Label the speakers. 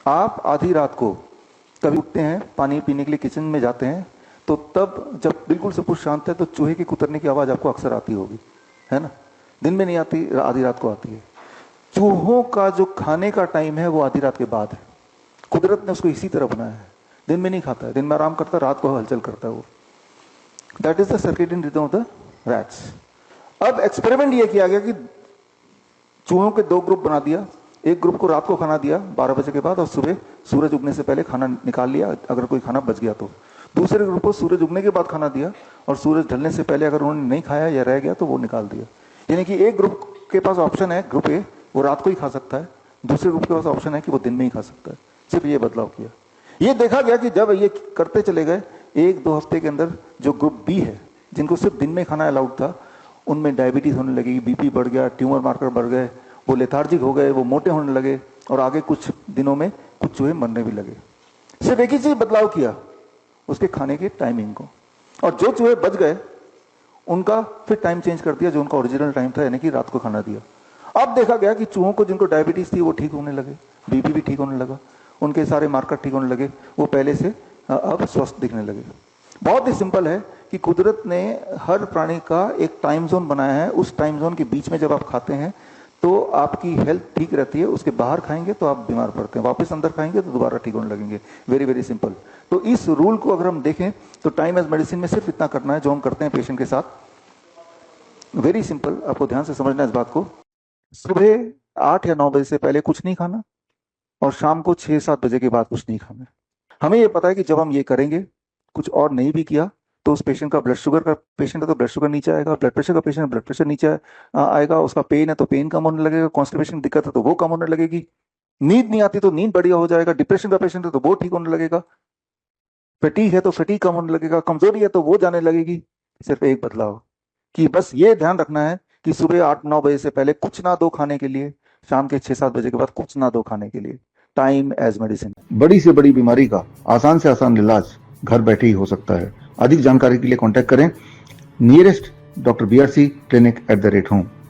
Speaker 1: आप आधी रात को कभी उठते हैं, पानी पीने के लिए किचन में जाते हैं, तो तब जब बिल्कुल सब कुछ शांत है तो चूहे की कुतरने की आवाज आपको अक्सर आती होगी, है ना? दिन में नहीं आती, आधी रात को आती है। चूहों का जो खाने का टाइम है वो आधी रात के बाद है। कुदरत ने उसको इसी तरह बनाया है। दिन में नहीं खाता है, दिन में आराम करता है, रात को हलचल करता है वो। That is the circadian rhythm of the rats. अब एक्सपेरिमेंट ये किया गया कि चूहों के दो ग्रुप बना दिया। एक ग्रुप को रात को खाना दिया 12 बजे के बाद, और सुबह सूरज उगने से पहले खाना निकाल लिया अगर कोई खाना बच गया तो। दूसरे ग्रुप को सूरज उगने के बाद खाना दिया, और सूरज ढलने से पहले अगर उन्होंने नहीं खाया या रह गया तो वो निकाल दिया। यानी कि एक ग्रुप के पास ऑप्शन है, ग्रुप ए, वो रात को ही खा सकता है। दूसरे ग्रुप के पास ऑप्शन है कि वो दिन में ही खा सकता है। सिर्फ ये बदलाव किया। ये देखा गया कि जब ये करते चले गए, 1-2 हफ्ते के अंदर जो ग्रुप बी है, जिनको सिर्फ दिन में खाना अलाउड था, उनमें डायबिटीज होने लगी, बीपी बढ़ गया, ट्यूमर मार्कर बढ़ गए, वो लेथार्जिक हो गए, वो मोटे होने लगे, और आगे कुछ दिनों में कुछ चूहे मरने भी लगे। सिर्फ एक ही चीज बदलाव किया, उसके खाने की टाइमिंग को। और जो चूहे बच गए उनका फिर टाइम चेंज कर दिया, जो उनका ओरिजिनल टाइम था, यानी कि रात को खाना दिया। अब देखा गया कि चूहों को जिनको डायबिटीज थी वो ठीक होने लगे, बीपी भी ठीक होने लगा, उनके सारे मार्कर ठीक होने लगे, वो पहले से अब स्वस्थ दिखने लगे। बहुत ही सिंपल है कि कुदरत ने हर प्राणी का एक टाइम जोन बनाया है। उस टाइम जोन के बीच में जब आप खाते हैं तो आपकी हेल्थ ठीक रहती है। उसके बाहर खाएंगे तो आप बीमार पड़ते हैं, वापस अंदर खाएंगे तो दोबारा ठीक होने लगेंगे। Very very simple. तो इस रूल को अगर हम देखें तो टाइम एज मेडिसिन में सिर्फ इतना करना है जो हम करते हैं पेशेंट के साथ। वेरी सिंपल, आपको ध्यान से समझना है इस बात को। सुबह 8 या 9 बजे से पहले कुछ नहीं खाना, और शाम को 6-7 बजे के बाद कुछ नहीं खाना। हमें यह पता है कि जब हम ये करेंगे, कुछ और नहीं भी किया, तो उस पेशेंट का ब्लड शुगर का पेशेंट है तो ब्लड शुगर नीचे आएगा, ब्लड प्रेशर का पेशेंट है ब्लड प्रेशर नीचे आएगा, उसका पेन है तो पेन कम होने लगेगा, कॉन्स्टिपेशन की दिक्कत है तो वो कम होने लगेगी, नींद नहीं आती तो नींद बढ़िया हो जाएगा, डिप्रेशन का पेशेंट है तो वो ठीक होने लगेगा, फटीग है तो फटीग कम होने लगेगा, कमजोरी है तो वो जाने लगेगी। सिर्फ एक बदलाव, कि बस ये ध्यान रखना है कि सुबह 8-9 बजे से पहले कुछ ना दो खाने के लिए, शाम के 6-7 बजे के बाद कुछ ना दो खाने के लिए। Time as medicine. बड़ी से बड़ी बीमारी का आसान से आसान इलाज घर बैठे ही हो सकता है। अधिक जानकारी के लिए कांटेक्ट करें nearest doctor BRC clinic @home।